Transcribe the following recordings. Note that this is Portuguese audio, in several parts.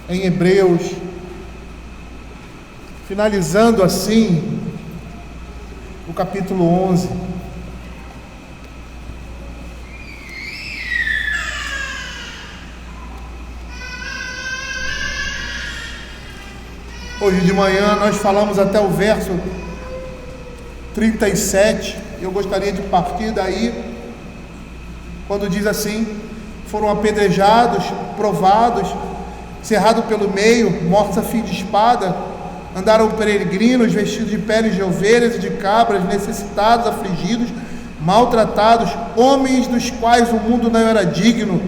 em Hebreus, finalizando assim o capítulo 11. Hoje de manhã nós falamos até o verso 37, eu gostaria de partir daí, quando diz assim: foram apedrejados, provados, cerrados pelo meio, mortos a fio de espada, andaram peregrinos, vestidos de peles de ovelhas e de cabras, necessitados, afligidos, maltratados, homens dos quais o mundo não era digno,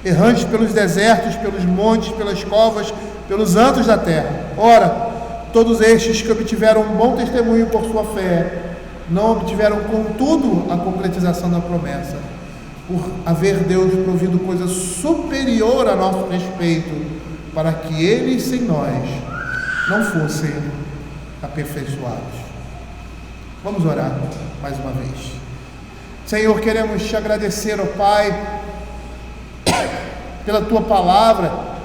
errantes pelos desertos, pelos montes, pelas covas, pelos antros da terra. Ora, todos estes que obtiveram um bom testemunho por sua fé, não obtiveram contudo a concretização da promessa, por haver Deus provido coisa superior a nosso respeito, para que eles sem nós não fossem aperfeiçoados. Vamos orar mais uma vez. Senhor, queremos te agradecer, ó Pai, pela tua palavra.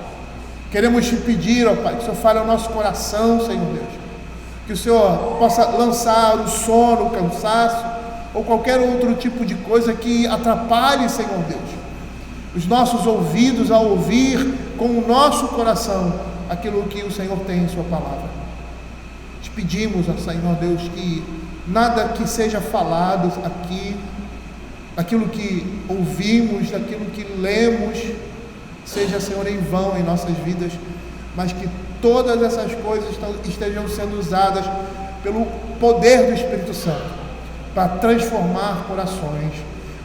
Queremos te pedir, ó Pai, que o Senhor fale ao nosso coração, Senhor Deus, que o Senhor possa lançar o sono, o cansaço, ou qualquer outro tipo de coisa que atrapalhe, Senhor Deus, os nossos ouvidos a ouvir com o nosso coração aquilo que o Senhor tem em sua palavra. Te pedimos, ó Senhor Deus, que nada que seja falado aqui, aquilo que ouvimos, daquilo que lemos, seja, Senhor, em vão em nossas vidas, mas que todas essas coisas estejam sendo usadas pelo poder do Espírito Santo para transformar corações,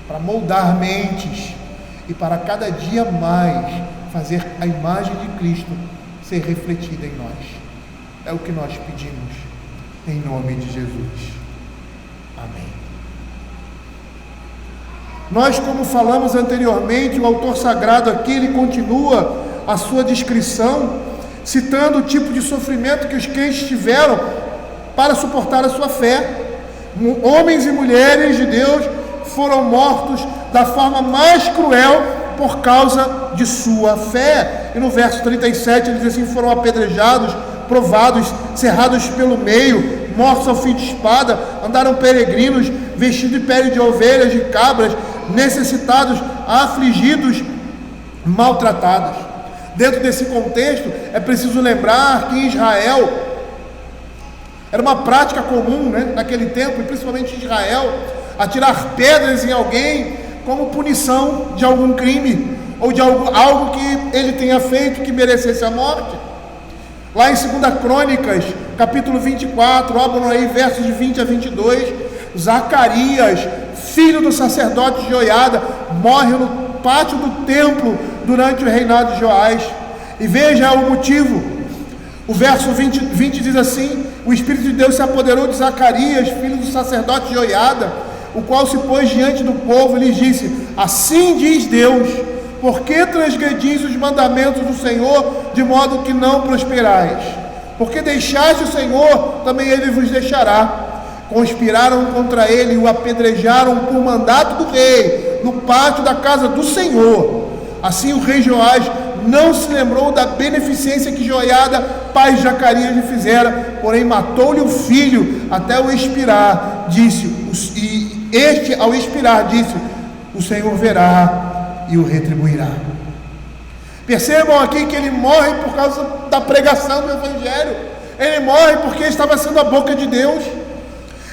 para moldar mentes e para cada dia mais fazer a imagem de Cristo ser refletida em nós. É o que nós pedimos, em nome de Jesus. Amém. Nós, como falamos anteriormente, o autor sagrado aqui, ele continua a sua descrição, citando o tipo de sofrimento que os crentes tiveram para suportar a sua fé. Homens e mulheres de Deus foram mortos da forma mais cruel por causa de sua fé. E no verso 37 ele diz assim: foram apedrejados, provados, cerrados pelo meio, mortos ao fio de espada, andaram peregrinos, vestidos de pele de ovelhas, de cabras, necessitados, afligidos, maltratados. Dentro desse contexto, é preciso lembrar que em Israel era uma prática comum, naquele tempo, e principalmente em Israel, atirar pedras em alguém como punição de algum crime, ou de algo que ele tenha feito que merecesse a morte. Lá em 2 Crônicas, capítulo 24, abram aí versos de 20 a 22, Zacarias, filho do sacerdote Joiada, morre no pátio do templo durante o reinado de Joás. E veja o motivo. O verso 20 diz assim: o Espírito de Deus se apoderou de Zacarias, filho do sacerdote Joiada, o qual se pôs diante do povo e lhes disse: assim diz Deus, por que transgredis os mandamentos do Senhor, de modo que não prosperais? Porque deixaste o Senhor, também ele vos deixará. Conspiraram contra ele e o apedrejaram por mandato do rei, no pátio da casa do Senhor. Assim o rei Joás não se lembrou da beneficência que Joiada, pai de Zacarias, lhe fizera, porém matou-lhe o filho até o expirar. E este, ao expirar, disse: o Senhor verá e o retribuirá. Percebam aqui que ele morre por causa da pregação do Evangelho. Ele morre porque estava sendo a boca de Deus.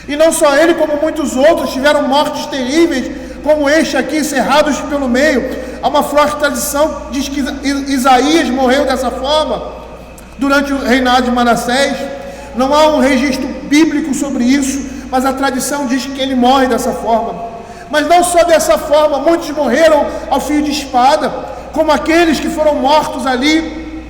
E não só ele, como muitos outros tiveram mortes terríveis, como este aqui, cerrados pelo meio. Há uma forte tradição, diz que Isaías morreu dessa forma durante o reinado de Manassés. Não há um registro bíblico sobre isso, mas a tradição diz que ele morre dessa forma. Mas não só dessa forma, muitos morreram ao fio de espada, como aqueles que foram mortos ali,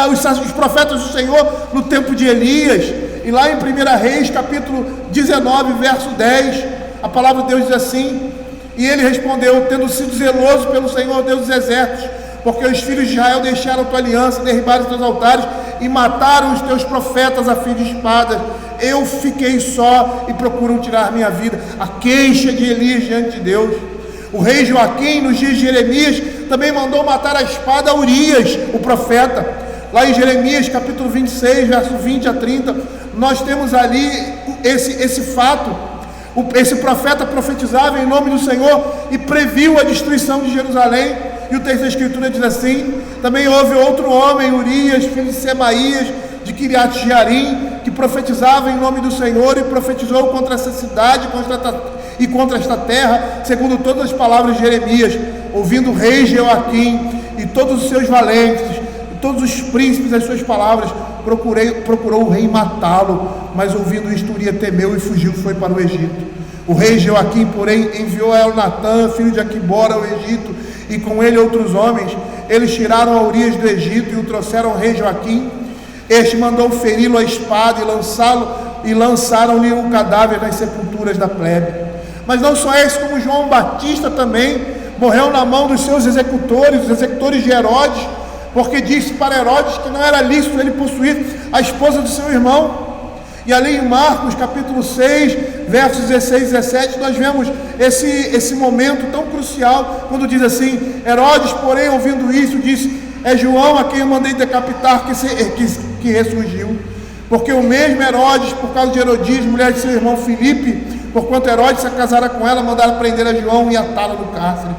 os profetas do Senhor no tempo de Elias. E lá em 1 Reis, capítulo 19, verso 10, a palavra de Deus diz assim: e ele respondeu, tendo sido zeloso pelo Senhor Deus dos exércitos, porque os filhos de Israel deixaram tua aliança, derribaram os teus altares e mataram os teus profetas a fio de espada, eu fiquei só e procuram tirar minha vida. A queixa de Elias diante de Deus. O rei Joaquim, nos dias de Jeremias, também mandou matar a espada Urias, o profeta. Lá em Jeremias capítulo 26, verso 20 a 30, nós temos ali esse fato. Esse profeta profetizava em nome do Senhor e previu a destruição de Jerusalém. E o texto da Escritura diz assim: também houve outro homem, Urias, filho de Semaías, de Kiriat Jearim, que profetizava em nome do Senhor e profetizou contra essa cidade e contra esta terra, segundo todas as palavras de Jeremias. Ouvindo o rei Jeoaquim e todos os seus valentes, e todos os príncipes as suas palavras, procurou o rei matá-lo, mas ouvindo isto, Urias temeu e fugiu, foi para o Egito. O rei Jeoaquim, porém, enviou a Elnatã, filho de Aquibor, ao Egito, e com ele outros homens. Eles tiraram a Urias do Egito e o trouxeram ao rei Jeoaquim. Este mandou feri-lo à espada e lançaram-lhe o cadáver nas sepulturas da plebe. Mas não só esse, como João Batista também morreu na mão dos seus executores, os executores de Herodes, porque disse para Herodes que não era lícito ele possuir a esposa do seu irmão. E ali em Marcos capítulo 6, versos 16 e 17, nós vemos esse momento tão crucial, quando diz assim: Herodes, porém, ouvindo isso, disse: é João a quem eu mandei decapitar que ressurgiu. Porque o mesmo Herodes, por causa de Herodias, mulher de seu irmão Filipe, porquanto Herodes se casara com ela, mandaram prender a João e atá-lo no cárcere.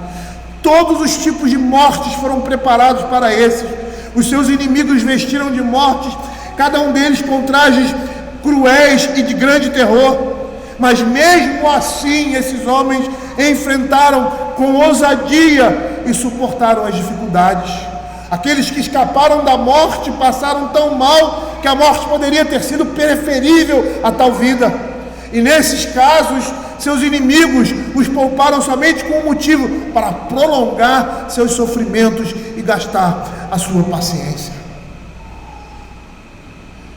Todos os tipos de mortes foram preparados para esses. Os seus inimigos vestiram de mortes, cada um deles com trajes cruéis e de grande terror. Mas mesmo assim, esses homens enfrentaram com ousadia e suportaram as dificuldades. Aqueles que escaparam da morte passaram tão mal que a morte poderia ter sido preferível a tal vida. E nesses casos, seus inimigos os pouparam somente com um motivo: para prolongar seus sofrimentos e gastar a sua paciência.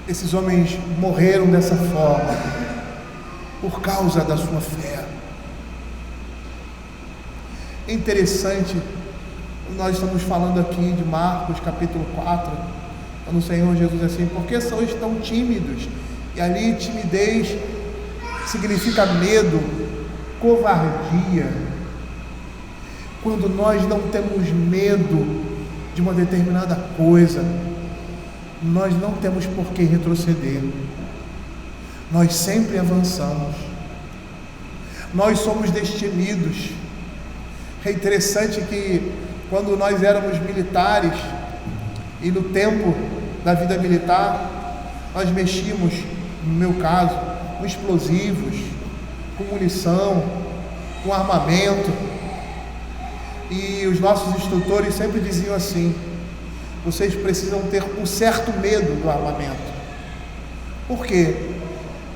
Esses homens morreram dessa forma por causa da sua fé. É interessante, nós estamos falando aqui de Marcos capítulo 4, quando o Senhor Jesus diz assim: por que sois tão tímidos? E ali timidez significa medo, covardia. Quando nós não temos medo de uma determinada coisa, nós não temos por que retroceder, nós sempre avançamos, nós somos destemidos. É interessante que quando nós éramos militares e no tempo da vida militar, nós mexíamos, no meu caso, com explosivos, com munição, com armamento, e os nossos instrutores sempre diziam assim: vocês precisam ter um certo medo do armamento. Por quê?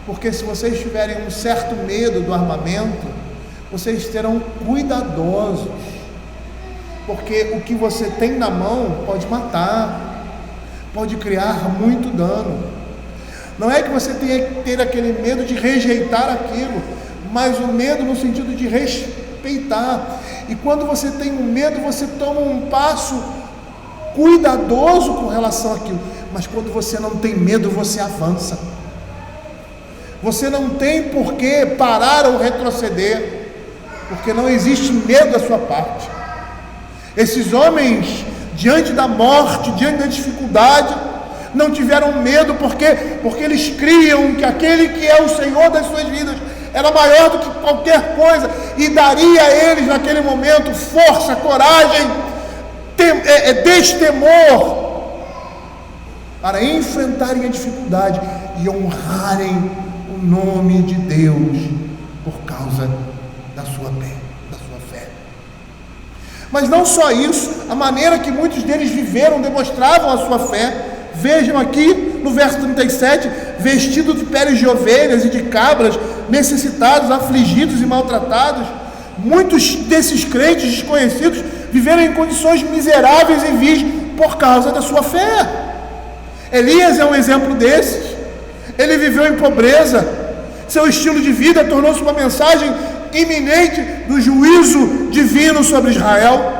Porque se vocês tiverem um certo medo do armamento, vocês serão cuidadosos, porque o que você tem na mão pode matar, pode criar muito dano. Não é que você tenha que ter aquele medo de rejeitar aquilo, mas o medo no sentido de respeitar. E quando você tem um medo, você toma um passo cuidadoso com relação àquilo. Mas quando você não tem medo, você avança. Você não tem por que parar ou retroceder, porque não existe medo da sua parte. Esses homens, diante da morte, diante da dificuldade, não tiveram medo, porque eles criam que aquele que é o Senhor das suas vidas era maior do que qualquer coisa, e daria a eles naquele momento força, coragem, destemor, para enfrentarem a dificuldade e honrarem o nome de Deus por causa da sua fé. Mas não só isso, a maneira que muitos deles viveram demonstravam a sua fé. Vejam aqui no verso 37, vestidos de peles de ovelhas e de cabras, necessitados, afligidos e maltratados. Muitos desses crentes desconhecidos viveram em condições miseráveis e vis por causa da sua fé. Elias é um exemplo desses. Ele viveu em pobreza, seu estilo de vida tornou-se uma mensagem iminente do juízo divino sobre Israel.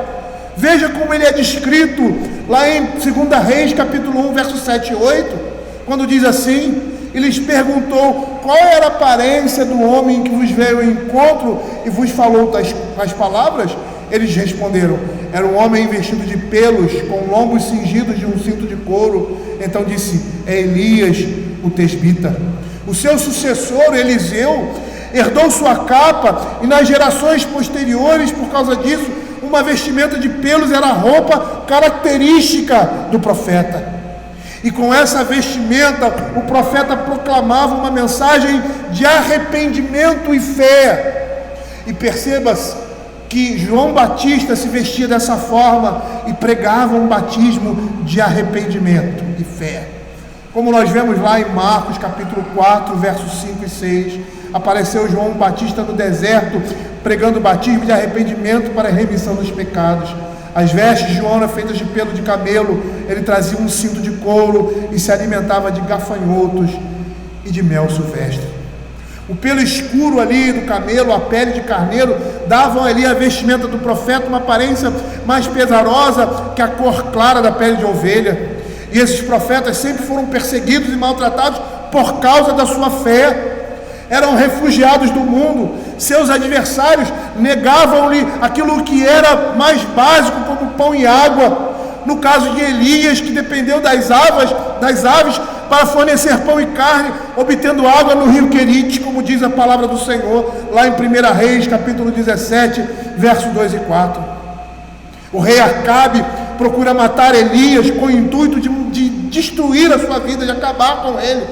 Veja como ele é descrito lá em 2 Reis, capítulo 1, versos 7 e 8, quando diz assim: e lhes perguntou qual era a aparência do homem que vos veio ao encontro e vos falou tais palavras. Eles responderam: era um homem vestido de pelos, com lombos cingidos de um cinto de couro. Então disse: é Elias, o tesbita. O seu sucessor, Eliseu, herdou sua capa, e nas gerações posteriores, por causa disso, uma vestimenta de pelos era a roupa característica do profeta. E com essa vestimenta, o profeta proclamava uma mensagem de arrependimento e fé. E perceba-se que João Batista se vestia dessa forma e pregava um batismo de arrependimento e fé. Como nós vemos lá em Marcos capítulo 4, versos 5 e 6, apareceu João Batista no deserto, pregando batismo de arrependimento para a remissão dos pecados. As vestes de João eram feitas de pelo de camelo, ele trazia um cinto de couro e se alimentava de gafanhotos e de mel silvestre. O pelo escuro ali do camelo, a pele de carneiro, davam ali a vestimenta do profeta uma aparência mais pesarosa que a cor clara da pele de ovelha. E esses profetas sempre foram perseguidos e maltratados por causa da sua fé. Eram refugiados do mundo. Seus adversários negavam-lhe aquilo que era mais básico, como pão e água. No caso de Elias, que dependeu das aves para fornecer pão e carne, obtendo água no rio Querite, como diz a palavra do Senhor, lá em 1 Reis, capítulo 17, versos 2 e 4. O rei Acabe procura matar Elias com o intuito de destruir a sua vida, de acabar com ele.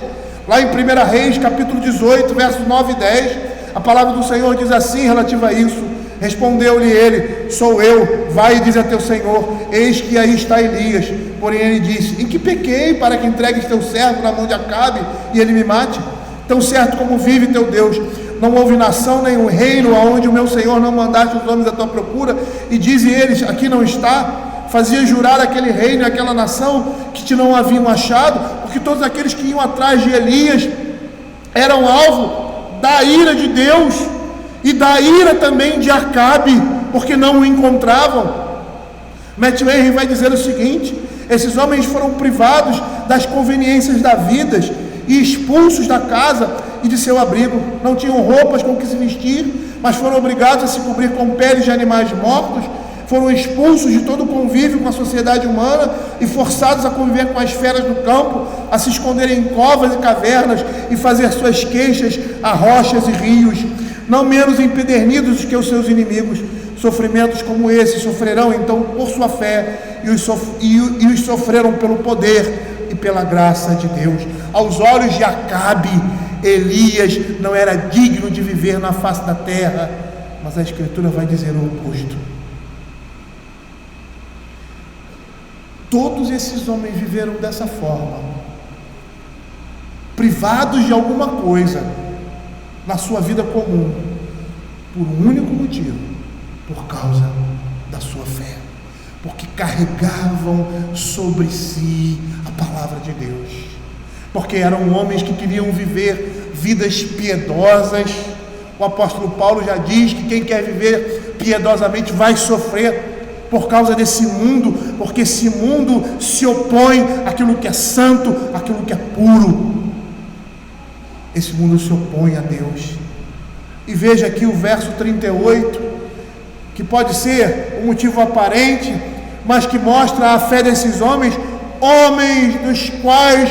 Lá em 1 Reis, capítulo 18, versos 9 e 10, a palavra do Senhor diz assim, relativa a isso: respondeu-lhe ele: sou eu, vai e diz a teu senhor, eis que aí está Elias. Porém ele disse: em que pequei para que entregues teu servo na mão de Acabe e ele me mate? Tão certo como vive teu Deus, não houve nação nem um reino aonde o meu senhor não mandaste os homens à tua procura. E dizem eles: aqui não está. Fazia jurar aquele reino e aquela nação que te não haviam achado, porque todos aqueles que iam atrás de Elias eram alvo da ira de Deus e da ira também de Acabe, porque não o encontravam. Matthew Henry vai dizer o seguinte: esses homens foram privados das conveniências da vida e expulsos da casa e de seu abrigo. Não tinham roupas com que se vestir, mas foram obrigados a se cobrir com peles de animais mortos. Foram expulsos de todo o convívio com a sociedade humana e forçados a conviver com as feras do campo, a se esconder em covas e cavernas e fazer suas queixas a rochas e rios, não menos empedernidos que os seus inimigos. Sofrimentos como esse sofrerão então por sua fé, e os sofreram pelo poder e pela graça de Deus. Aos olhos de Acabe, Elias não era digno de viver na face da terra, mas a Escritura vai dizer o oposto. Todos esses homens viveram dessa forma, privados de alguma coisa na sua vida comum, por um único motivo: por causa da sua fé, porque carregavam sobre si a palavra de Deus, porque eram homens que queriam viver vidas piedosas. O apóstolo Paulo já diz que quem quer viver piedosamente vai sofrer por causa desse mundo, porque esse mundo se opõe àquilo que é santo, àquilo que é puro. Esse mundo se opõe a Deus. E veja aqui o verso 38, que pode ser um motivo aparente, mas que mostra a fé desses homens, homens dos quais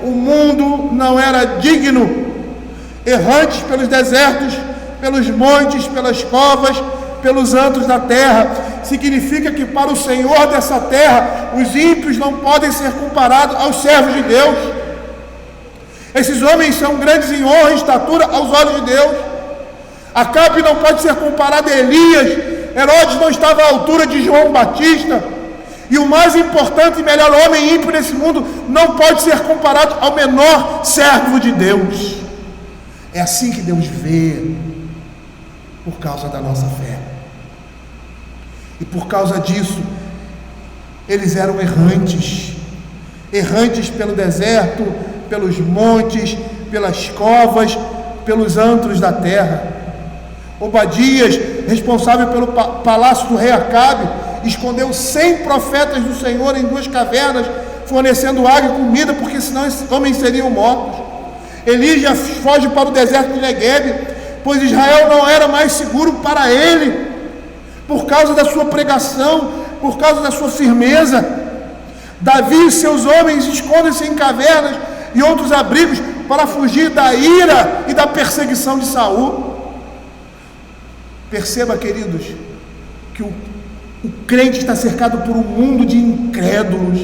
o mundo não era digno, errantes pelos desertos, pelos montes, pelas covas, pelos antros da terra. Significa que para o Senhor dessa terra, os ímpios não podem ser comparados aos servos de Deus. Esses homens são grandes em honra e estatura aos olhos de Deus. Acabe não pode ser comparado a Elias. Herodes não estava à altura de João Batista. E o mais importante e melhor homem ímpio nesse mundo não pode ser comparado ao menor servo de Deus. É assim que Deus vê, por causa da nossa fé. E por causa disso, eles eram errantes pelo deserto, pelos montes, pelas covas, pelos antros da terra. Obadias, responsável pelo palácio do rei Acabe, escondeu 100 profetas do Senhor em 2 cavernas, fornecendo água e comida, porque senão esses homens seriam mortos. Elias foge para o deserto de Neguebe, pois Israel não era mais seguro para ele, por causa da sua pregação, por causa da sua firmeza. Davi e seus homens escondem-se em cavernas e outros abrigos para fugir da ira e da perseguição de Saul. Perceba, queridos, que o crente está cercado por um mundo de incrédulos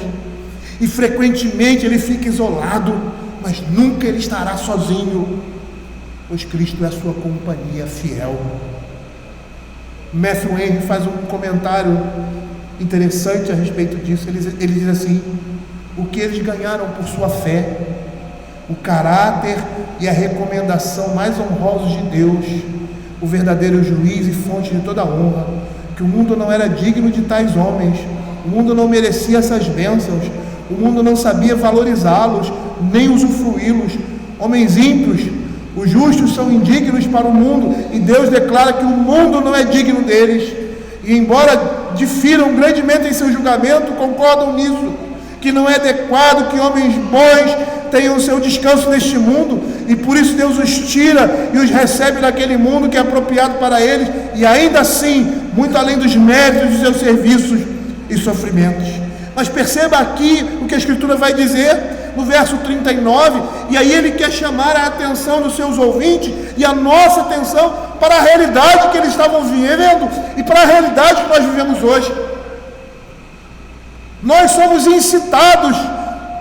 e frequentemente ele fica isolado, mas nunca ele estará sozinho, pois Cristo é a sua companhia fiel. Matthew Henry faz um comentário interessante a respeito disso. Ele diz assim: o que eles ganharam por sua fé, o caráter e a recomendação mais honrosos de Deus, o verdadeiro juiz e fonte de toda honra, que o mundo não era digno de tais homens, o mundo não merecia essas bênçãos, o mundo não sabia valorizá-los, nem usufruí-los. Homens ímpios, os justos são indignos para o mundo, e Deus declara que o mundo não é digno deles. E embora difiram grandemente em seu julgamento, concordam nisso, que não é adequado que homens bons tenham o seu descanso neste mundo, e por isso Deus os tira e os recebe naquele mundo que é apropriado para eles, e ainda assim, muito além dos méritos dos seus serviços e sofrimentos. Mas perceba aqui o que a Escritura vai dizer no verso 39, e aí ele quer chamar a atenção dos seus ouvintes e a nossa atenção para a realidade que eles estavam vivendo e para a realidade que nós vivemos hoje. Nós somos incitados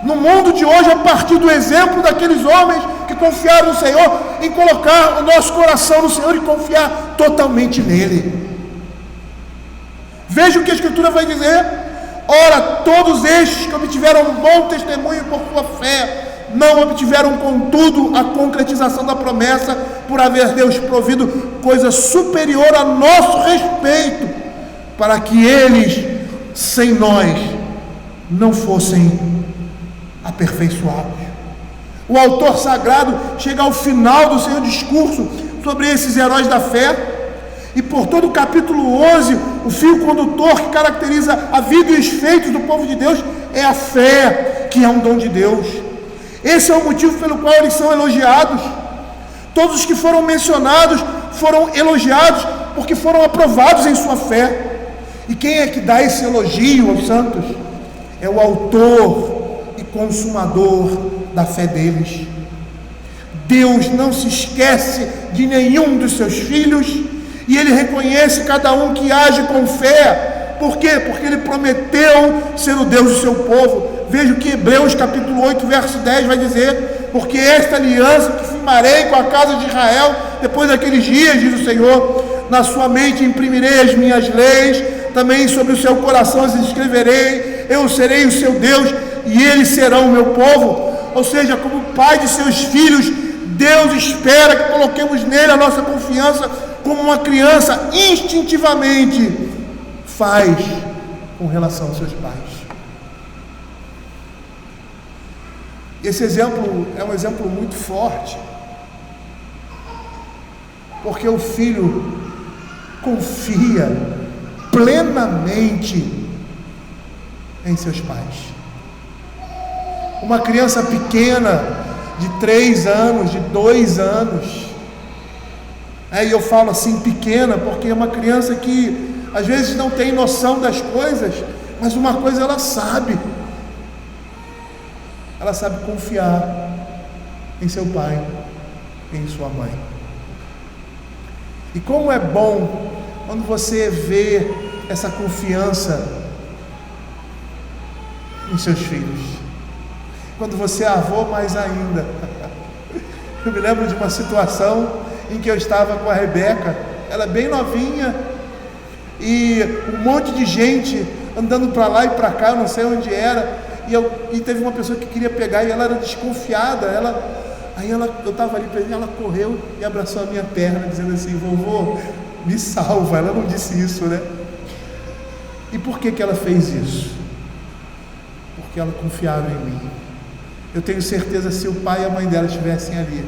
no mundo de hoje, a partir do exemplo daqueles homens que confiaram no Senhor, em colocar o nosso coração no Senhor e confiar totalmente nele. Veja o que a Escritura vai dizer: ora, todos estes que obtiveram um bom testemunho por sua fé, não obtiveram, contudo, a concretização da promessa, por haver Deus provido coisa superior a nosso respeito, para que eles, sem nós, não fossem aperfeiçoados. O autor sagrado chega ao final do seu discurso sobre esses heróis da fé, e por todo o capítulo 11, o fio condutor que caracteriza a vida e os feitos do povo de Deus é a fé, que é um dom de Deus. Esse é o motivo pelo qual eles são elogiados. Todos os que foram mencionados foram elogiados porque foram aprovados em sua fé. E quem é que dá esse elogio aos santos? É o autor e consumador da fé deles. Deus não se esquece de nenhum dos seus filhos, e Ele reconhece cada um que age com fé. Por quê? Porque Ele prometeu ser o Deus do seu povo. Veja o que Hebreus capítulo 8, verso 10 vai dizer: porque esta aliança que firmarei com a casa de Israel depois daqueles dias, diz o Senhor, na sua mente imprimirei as minhas leis, também sobre o seu coração as escreverei, eu serei o seu Deus e eles serão o meu povo. Ou seja, como pai de seus filhos, Deus espera que coloquemos nele a nossa confiança, como uma criança instintivamente faz com relação aos seus pais. Esse exemplo é um exemplo muito forte, porque o filho confia plenamente em seus pais. Uma criança pequena, de 3 anos, de 2 anos, e eu falo assim pequena, porque é uma criança que às vezes não tem noção das coisas, mas uma coisa ela sabe confiar em seu pai, em sua mãe. E como é bom quando você vê essa confiança em seus filhos. Quando você é avô, mais ainda. Eu me lembro de uma situação em que eu estava com a Rebeca, ela bem novinha, e um monte de gente andando para lá e para cá, eu não sei onde era, e teve uma pessoa que queria pegar, e ela era desconfiada, eu estava ali para ele, ela correu e abraçou a minha perna, dizendo assim: vovô, me salva. Ela não disse isso, né? E por que ela fez isso? Porque ela confiava em mim. Eu tenho certeza, se o pai e a mãe dela estivessem ali,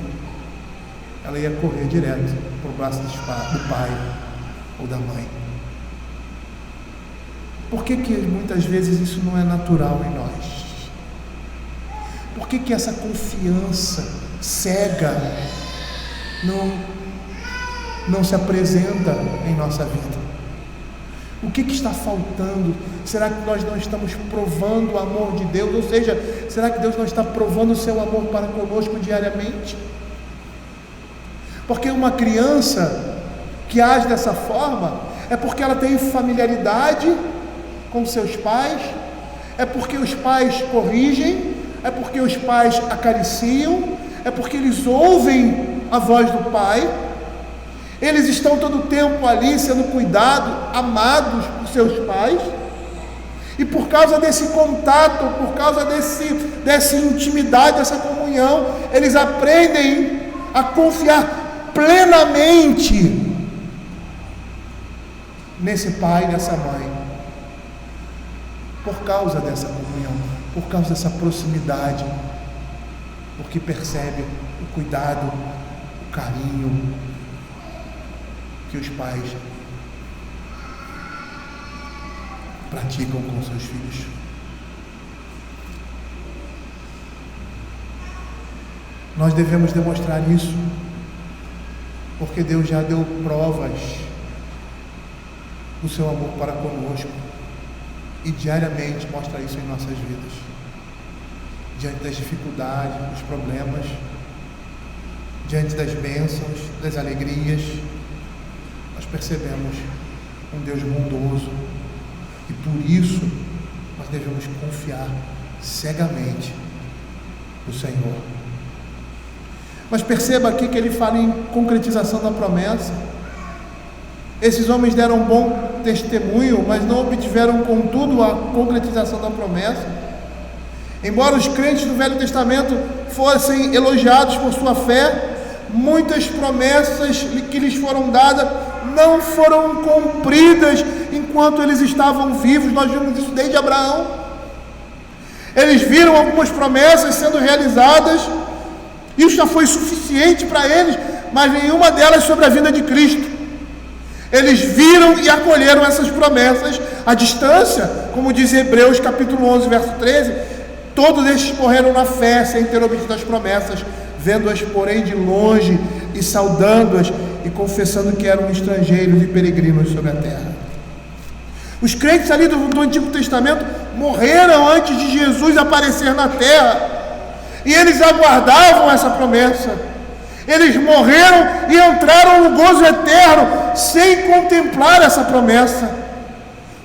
ela ia correr direto para o braço do pai ou da mãe. Por que muitas vezes isso não é natural em nós? Por que essa confiança cega não se apresenta em nossa vida? O que está faltando? Será que nós não estamos provando o amor de Deus? Ou seja, será que Deus não está provando o seu amor para conosco diariamente? Porque uma criança que age dessa forma é porque ela tem familiaridade com seus pais, é porque os pais corrigem, é porque os pais acariciam, é porque eles ouvem a voz do pai, eles estão todo o tempo ali sendo cuidados, amados por seus pais, e por causa desse contato, por causa dessa intimidade, dessa comunhão, eles aprendem a confiar plenamente nesse pai, nessa mãe, por causa dessa comunhão, por causa dessa proximidade, porque percebe o cuidado, o carinho que os pais praticam com seus filhos. Nós devemos demonstrar isso, porque Deus já deu provas do seu amor para conosco e diariamente mostra isso em nossas vidas, diante das dificuldades, dos problemas, diante das bênçãos, das alegrias. Nós percebemos um Deus bondoso e por isso nós devemos confiar cegamente no Senhor. Mas perceba aqui que ele fala em concretização da promessa. Esses homens deram bom testemunho, mas não obtiveram contudo a concretização da promessa. Embora os crentes do Velho Testamento fossem elogiados por sua fé, muitas promessas que lhes foram dadas não foram cumpridas enquanto eles estavam vivos. Nós vimos isso desde Abraão. Eles viram algumas promessas sendo realizadas, isso já foi suficiente para eles, mas nenhuma delas sobre a vinda de Cristo. Eles viram e acolheram essas promessas à distância, como diz Hebreus capítulo 11, verso 13, todos estes morreram na fé, sem ter obtido as promessas, vendo-as porém de longe e saudando-as e confessando que eram estrangeiros e peregrinos sobre a terra. Os crentes ali do Antigo Testamento morreram antes de Jesus aparecer na terra, e eles aguardavam essa promessa. Eles morreram e entraram no gozo eterno sem contemplar essa promessa.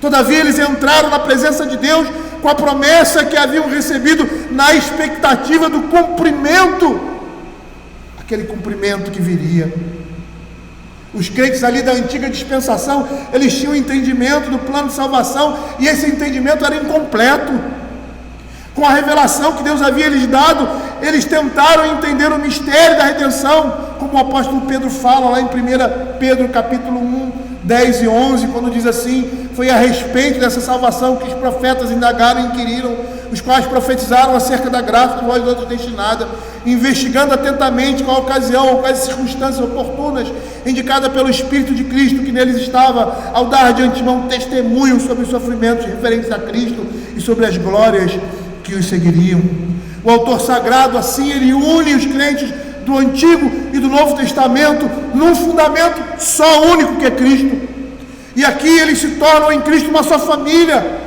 Todavia eles entraram na presença de Deus com a promessa que haviam recebido, na expectativa do cumprimento, aquele cumprimento que viria. Os crentes ali da antiga dispensação, eles tinham entendimento do plano de salvação, e esse entendimento era incompleto. Com a revelação que Deus havia lhes dado, eles tentaram entender o mistério da redenção, como o apóstolo Pedro fala lá em 1 Pedro capítulo 1, 10 e 11, quando diz assim: foi a respeito dessa salvação que os profetas indagaram e inquiriram, os quais profetizaram acerca da graça que vós outros destinada, investigando atentamente qual a ocasião ou quais as circunstâncias oportunas indicadas pelo Espírito de Cristo que neles estava, ao dar de antemão testemunho sobre os sofrimentos referentes a Cristo e sobre as glórias que os seguiriam. O autor sagrado, assim, ele une os crentes do Antigo e do Novo Testamento num fundamento só único, que é Cristo. E aqui eles se tornam em Cristo uma só família,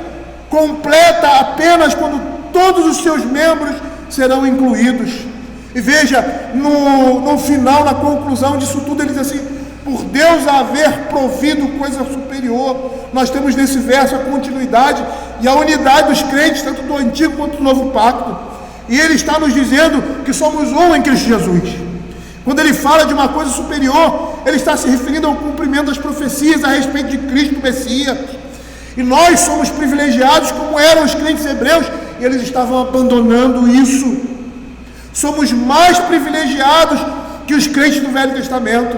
completa apenas quando todos os seus membros serão incluídos. E veja, no final, na conclusão disso tudo, ele diz assim: por Deus haver provido coisa superior. Nós temos nesse verso a continuidade e a unidade dos crentes, tanto do Antigo quanto do Novo Pacto. E ele está nos dizendo que somos um em Cristo Jesus. Quando ele fala de uma coisa superior, ele está se referindo ao cumprimento das profecias a respeito de Cristo Messias. E nós somos privilegiados como eram os crentes hebreus, e eles estavam abandonando isso. Somos mais privilegiados que os crentes do Velho Testamento,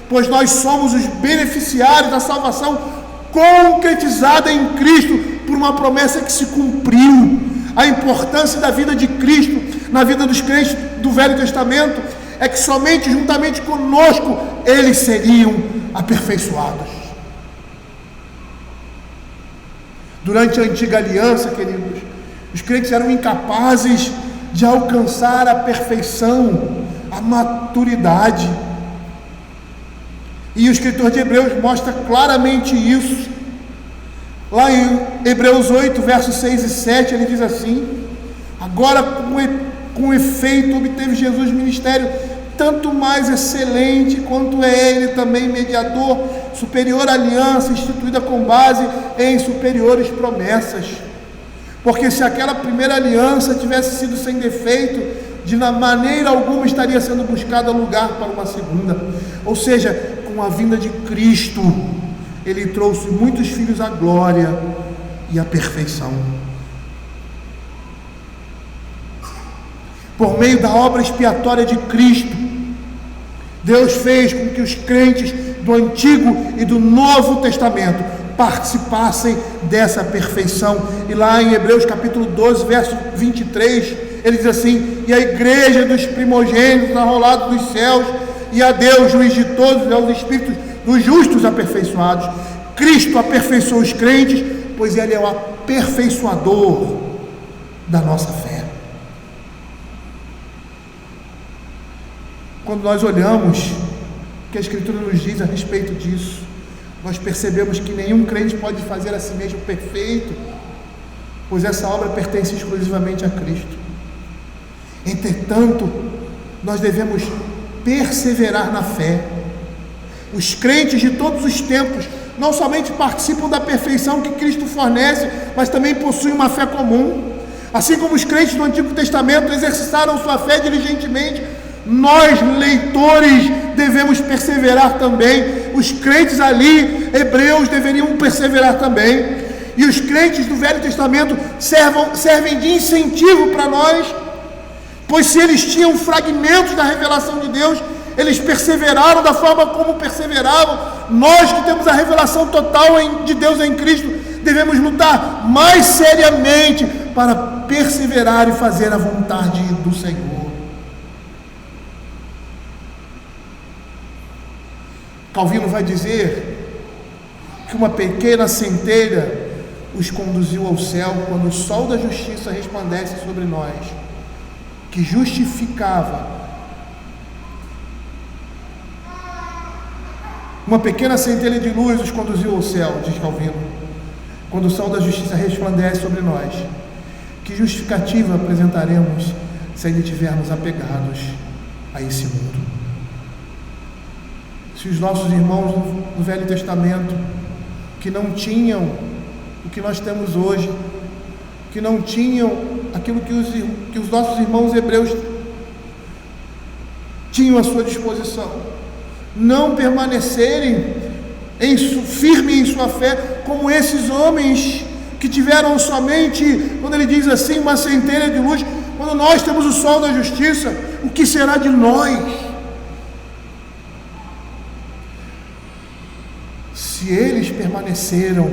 pois nós somos os beneficiários da salvação concretizada em Cristo por uma promessa que se cumpriu. A importância da vida de Cristo na vida dos crentes do Velho Testamento é que somente juntamente conosco eles seriam aperfeiçoados. Durante a antiga aliança, queridos, os crentes eram incapazes de alcançar a perfeição, a maturidade. E o escritor de Hebreus mostra claramente isso. Lá em Hebreus 8, versos 6 e 7, ele diz assim: agora com efeito obteve Jesus ministério tanto mais excelente, quanto é ele também mediador, superior aliança, instituída com base em superiores promessas. Porque se aquela primeira aliança tivesse sido sem defeito, de maneira alguma estaria sendo buscado lugar para uma segunda. Ou seja, com a vinda de Cristo, ele trouxe muitos filhos à glória e à perfeição. Por meio da obra expiatória de Cristo, Deus fez com que os crentes do Antigo e do Novo Testamento participassem dessa perfeição. E lá em Hebreus capítulo 12, verso 23, ele diz assim: e a igreja dos primogênitos arrolados dos céus, e a Deus, juiz de todos, e aos espíritos dos justos aperfeiçoados. Cristo aperfeiçoou os crentes, pois ele é o aperfeiçoador da nossa fé. Quando nós olhamos o que a Escritura nos diz a respeito disso, nós percebemos que nenhum crente pode fazer a si mesmo perfeito, pois essa obra pertence exclusivamente a Cristo. Entretanto, nós devemos perseverar na fé. Os crentes de todos os tempos não somente participam da perfeição que Cristo fornece, mas também possuem uma fé comum. Assim como os crentes do Antigo Testamento exercitaram sua fé diligentemente, nós, leitores, devemos perseverar também. Os crentes ali, hebreus, deveriam perseverar também. E os crentes do Velho Testamento servem de incentivo para nós, pois se eles tinham fragmentos da revelação de Deus, eles perseveraram da forma como perseveravam. Nós que temos a revelação total de Deus em Cristo, devemos lutar mais seriamente para perseverar e fazer a vontade do Senhor. Calvino vai dizer que uma pequena centelha os conduziu ao céu quando o sol da justiça resplandece sobre nós, que justificava. Uma pequena centelha de luz os conduziu ao céu, diz Calvino, quando o sol da justiça resplandece sobre nós. Que justificativa apresentaremos se ainda estivermos apegados a esse mundo? Se os nossos irmãos do Velho Testamento, que não tinham o que nós temos hoje, que não tinham aquilo que os nossos irmãos hebreus tinham à sua disposição, não permanecerem firmes em sua fé, como esses homens que tiveram somente, quando ele diz assim, uma centelha de luz, quando nós temos o sol da justiça, o que será de nós? Se eles permaneceram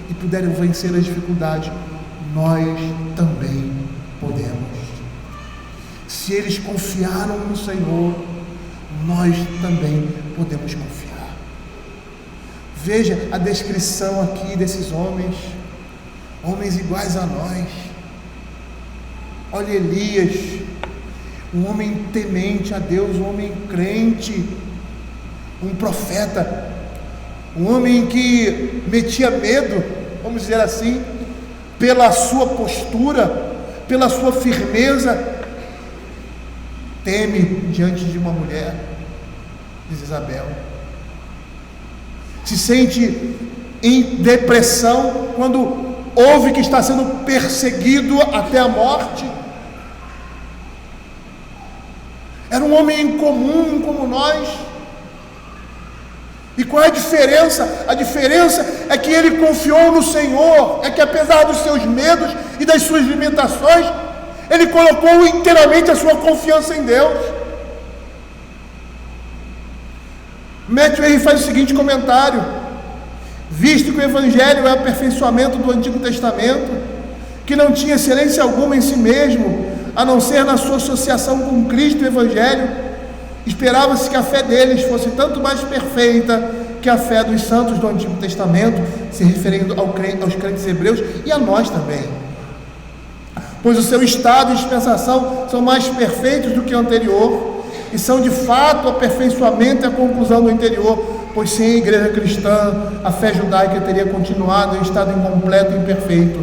e puderam vencer as dificuldades, nós também podemos. Se eles confiaram no Senhor, nós também podemos confiar. Veja a descrição aqui desses homens iguais a nós. Olha Elias, um homem temente a Deus, um homem crente, um profeta, um homem que metia medo, vamos dizer assim, pela sua postura, pela sua firmeza. Teme diante de uma mulher, diz Isabel. Se sente em depressão quando ouve que está sendo perseguido até a morte. Era um homem comum como nós. E qual é a diferença? A diferença é que ele confiou no Senhor, é que apesar dos seus medos e das suas limitações, ele colocou inteiramente a sua confiança em Deus. Matthew Henry faz o seguinte comentário: visto que o Evangelho é o aperfeiçoamento do Antigo Testamento, que não tinha excelência alguma em si mesmo, a não ser na sua associação com Cristo e o Evangelho, esperava-se que a fé deles fosse tanto mais perfeita que a fé dos santos do Antigo Testamento, se referindo aos crentes hebreus e a nós também, pois o seu estado e dispensação são mais perfeitos do que o anterior, e são de fato o aperfeiçoamento e a conclusão do anterior, pois sem a igreja cristã, a fé judaica teria continuado em estado incompleto e imperfeito.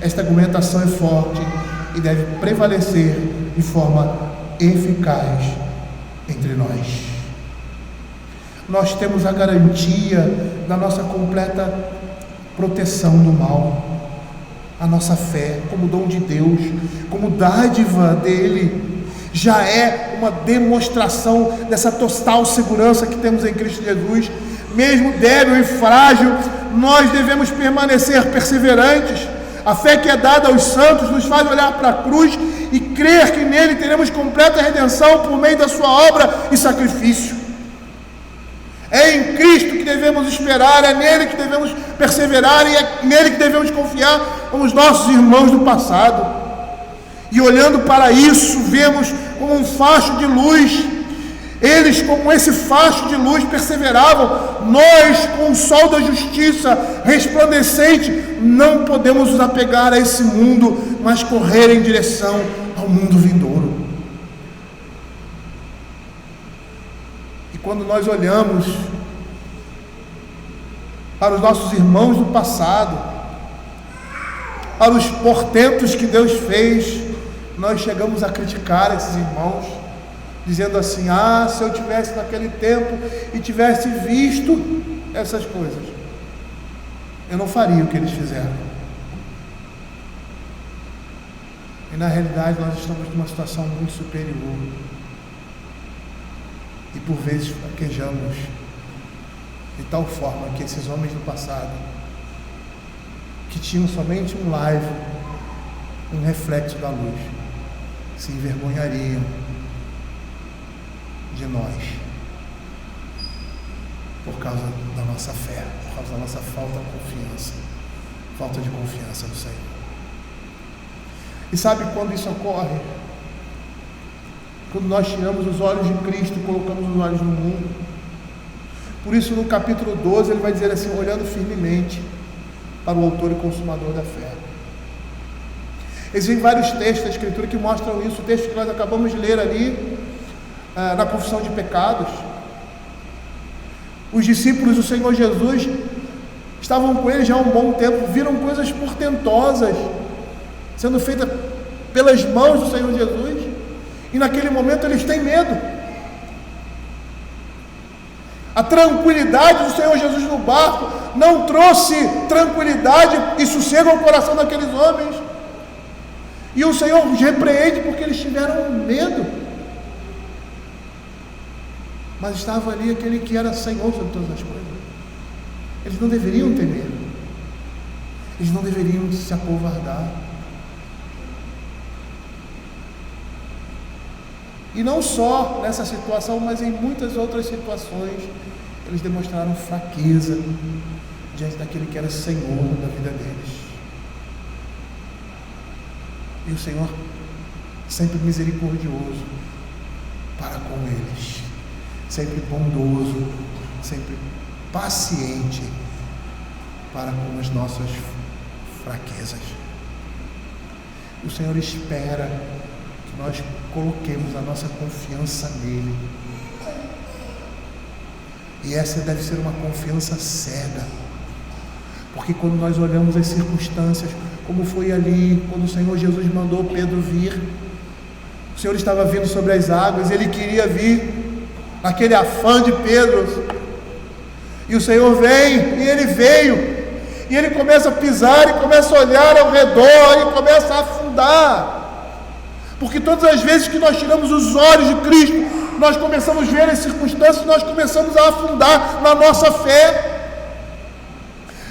Esta argumentação é forte e deve prevalecer de forma eficaz entre nós. Nós temos a garantia da nossa completa proteção do mal. A nossa fé, como dom de Deus, como dádiva dele, já é uma demonstração dessa total segurança que temos em Cristo Jesus. Mesmo débil e frágil, nós devemos permanecer perseverantes. A fé que é dada aos santos nos faz olhar para a cruz e crer que nele teremos completa redenção por meio da sua obra e sacrifício. É em Cristo que devemos esperar, é nele que devemos perseverar e é nele que devemos confiar como os nossos irmãos do passado. E olhando para isso, vemos como um facho de luz. Eles, como esse facho de luz, perseveravam. Nós, com o sol da justiça resplandecente, não podemos nos apegar a esse mundo, mas correr em direção ao mundo vindouro. E quando nós olhamos para os nossos irmãos do passado, para os portentos que Deus fez, nós chegamos a criticar esses irmãos, dizendo assim: se eu tivesse naquele tempo e tivesse visto essas coisas, eu não faria o que eles fizeram. E na realidade nós estamos numa situação muito superior, e por vezes fraquejamos de tal forma que esses homens do passado, que tinham somente um laivo, um reflexo da luz, se envergonhariam de nós por causa da nossa fé, por causa da nossa falta de confiança no Senhor. E sabe quando isso ocorre? Quando nós tiramos os olhos de Cristo e colocamos os olhos no mundo. Por isso no capítulo 12 ele vai dizer assim: olhando firmemente para o autor e consumador da fé. Existem vários textos da Escritura que mostram isso. O texto que nós acabamos de ler ali, na confissão de pecados, os discípulos do Senhor Jesus estavam com ele já há um bom tempo, viram coisas portentosas sendo feitas pelas mãos do Senhor Jesus, e naquele momento eles têm medo. A tranquilidade do Senhor Jesus no barco não trouxe tranquilidade e sossego ao coração daqueles homens, e o Senhor os repreende porque eles tiveram medo. Mas estava ali aquele que era Senhor sobre todas as coisas. Eles não deveriam ter medo, eles não deveriam se acovardar. E não só nessa situação, mas em muitas outras situações, eles demonstraram fraqueza diante daquele que era Senhor da vida deles. E o Senhor, sempre misericordioso para com eles, sempre bondoso, sempre paciente para com as nossas fraquezas. O Senhor espera que nós coloquemos a nossa confiança nele. E essa deve ser uma confiança cega, porque quando nós olhamos as circunstâncias, como foi ali, quando o Senhor Jesus mandou Pedro vir, o Senhor estava vindo sobre as águas, ele queria vir, naquele afã de Pedro, e o Senhor vem, e ele veio, e ele começa a pisar, e começa a olhar ao redor, e começa a afundar, porque todas as vezes que nós tiramos os olhos de Cristo, nós começamos a ver as circunstâncias, nós começamos a afundar na nossa fé.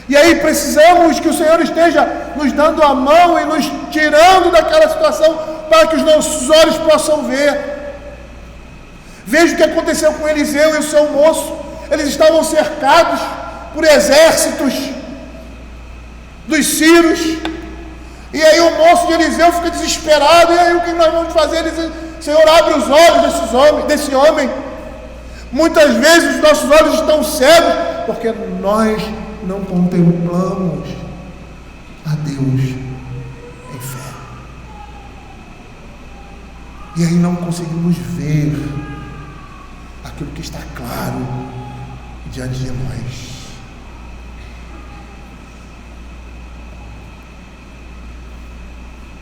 E aí precisamos que o Senhor esteja nos dando a mão e nos tirando daquela situação, para que os nossos olhos possam ver. Veja o que aconteceu com Eliseu e o seu moço. Eles estavam cercados por exércitos dos sírios, e aí o moço de Eliseu fica desesperado. E aí o que nós vamos fazer? Ele diz: Senhor, abre os olhos desse homem. Muitas vezes os nossos olhos estão cegos, porque nós não contemplamos a Deus em fé, e aí não conseguimos ver aquilo que está claro diante de nós.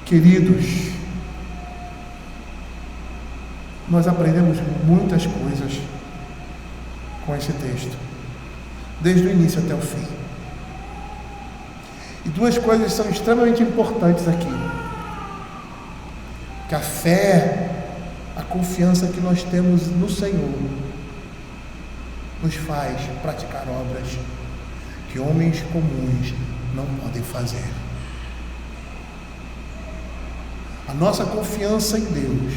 Queridos, nós aprendemos muitas coisas com esse texto, desde o início até o fim. E duas coisas são extremamente importantes aqui: que a fé, a confiança que nós temos no Senhor, nos faz praticar obras que homens comuns não podem fazer. A nossa confiança em Deus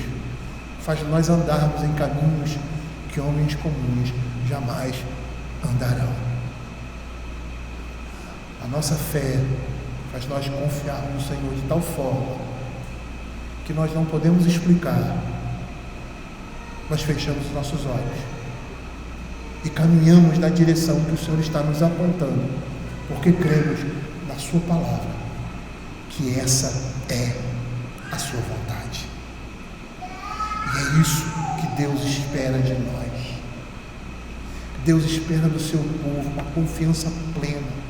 faz nós andarmos em caminhos que homens comuns jamais andarão. A nossa fé faz nós confiarmos no Senhor de tal forma que nós não podemos explicar. Nós fechamos os nossos olhos e caminhamos na direção que o Senhor está nos apontando, porque cremos na sua palavra, que essa é a sua vontade. E é isso que Deus espera de nós. Deus espera do seu povo uma confiança plena.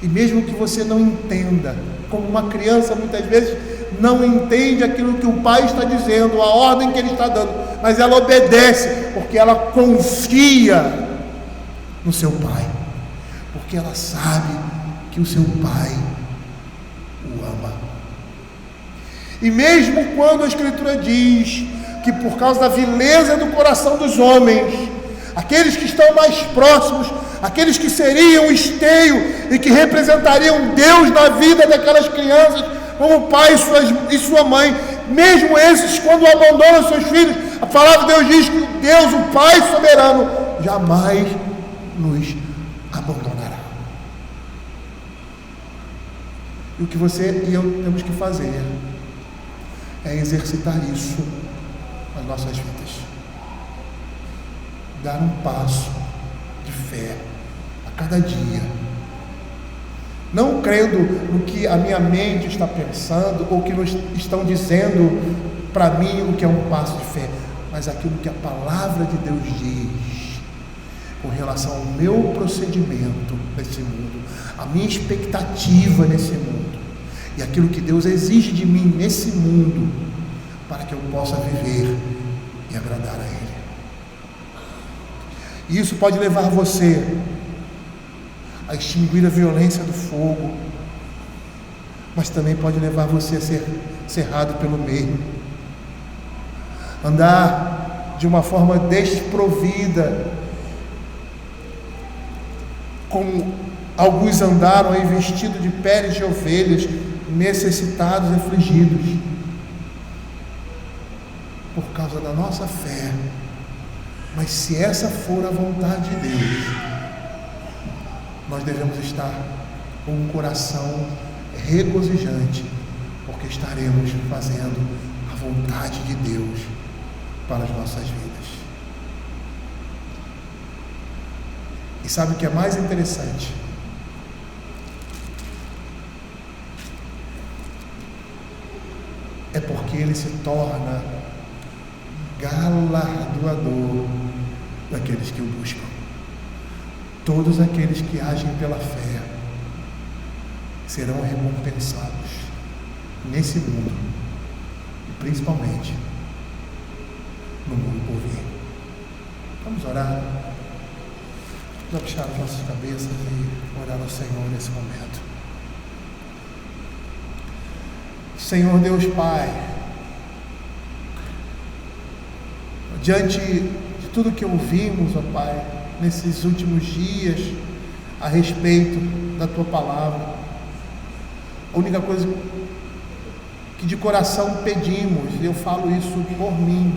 E mesmo que você não entenda, como uma criança muitas vezes não entende aquilo que o pai está dizendo, a ordem que ele está dando, mas ela obedece, porque ela confia no seu pai, porque ela sabe que o seu pai o ama. E mesmo quando a Escritura diz que por causa da vileza do coração dos homens, aqueles que estão mais próximos, aqueles que seriam o esteio e que representariam Deus na vida daquelas crianças, como o pai e sua mãe, mesmo esses, quando abandonam seus filhos, a palavra de Deus diz que Deus, o Pai soberano, jamais nos abandonará. E o que você e eu temos que fazer é exercitar isso nas nossas vidas. Dar um passo de fé a cada dia. Não crendo no que a minha mente está pensando ou que nos estão dizendo para mim o que é um passo de fé, mas aquilo que a palavra de Deus diz com relação ao meu procedimento nesse mundo, a minha expectativa nesse mundo e aquilo que Deus exige de mim nesse mundo para que eu possa viver e agradar a Ele. E isso pode levar você a extinguir a violência do fogo, mas também pode levar você a ser cerrado pelo meio, andar de uma forma desprovida, como alguns andaram aí vestidos de peles de ovelhas, necessitados e afligidos, por causa da nossa fé. Mas se essa for a vontade de Deus, nós devemos estar com um coração regozijante, porque estaremos fazendo a vontade de Deus para as nossas vidas. E sabe o que é mais interessante? É porque Ele se torna galardoador daqueles que o buscam. Todos aqueles que agem pela fé serão recompensados nesse mundo e principalmente no mundo por vir. Vamos orar. Vamos baixar as nossas cabeças e orar ao Senhor nesse momento. Senhor Deus Pai, diante de tudo que ouvimos, ó Pai, nesses últimos dias, a respeito da Tua Palavra, a única coisa que de coração pedimos, e eu falo isso por mim,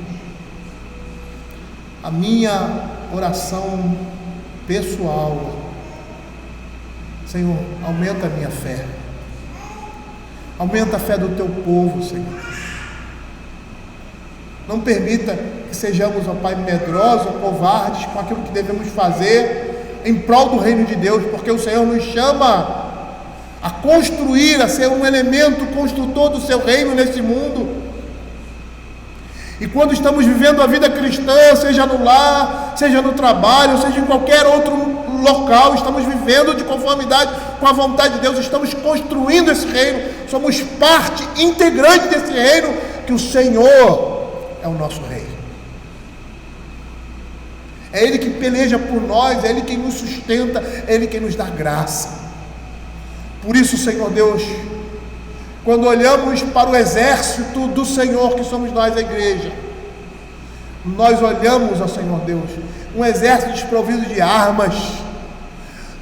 a minha oração pessoal, Senhor, aumenta a minha fé, aumenta a fé do Teu povo, Senhor. Não permita que sejamos, ó Pai, medrosos ou covardes com aquilo que devemos fazer em prol do reino de Deus, porque o Senhor nos chama a construir, a ser um elemento construtor do Seu reino nesse mundo. E quando estamos vivendo a vida cristã, seja no lar, seja no trabalho, seja em qualquer outro local, estamos vivendo de conformidade com a vontade de Deus, estamos construindo esse reino, somos parte integrante desse reino, que o Senhor é o nosso rei. É Ele que peleja por nós, é Ele quem nos sustenta, é Ele quem nos dá graça. Por isso, Senhor Deus, quando olhamos para o exército do Senhor, que somos nós, a igreja, nós olhamos, ó Senhor Deus, um exército desprovido de armas,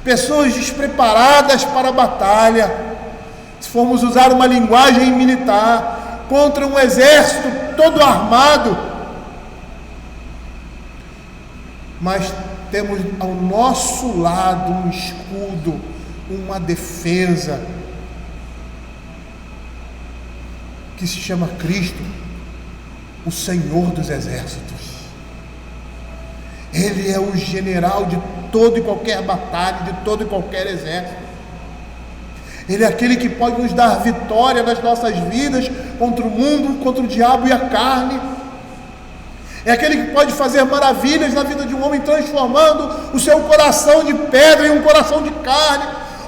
pessoas despreparadas para a batalha, se formos usar uma linguagem militar, contra um exército todo armado, mas temos ao nosso lado um escudo, uma defesa, que se chama Cristo, o Senhor dos exércitos. Ele é o general de toda e qualquer batalha, de todo e qualquer exército. Ele é aquele que pode nos dar vitória nas nossas vidas contra o mundo, contra o diabo e a carne. É aquele que pode fazer maravilhas na vida de um homem, transformando o seu coração de pedra em um coração de carne,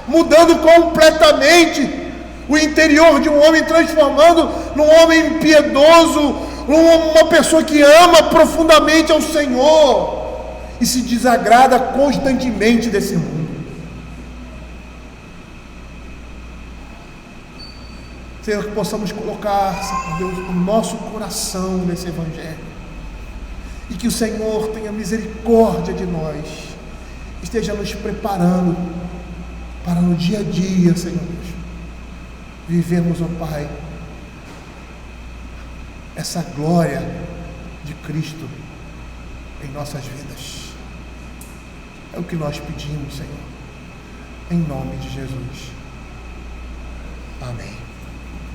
mudando completamente o interior de um homem, transformando num homem piedoso, uma pessoa que ama profundamente ao Senhor e se desagrada constantemente desse mundo. Senhor, que possamos colocar, Senhor Deus, o nosso coração nesse Evangelho, e que o Senhor tenha misericórdia de nós, esteja nos preparando para no dia a dia, Senhor Deus, vivemos, ó Pai, essa glória de Cristo em nossas vidas. É o que nós pedimos, Senhor, em nome de Jesus. Amém.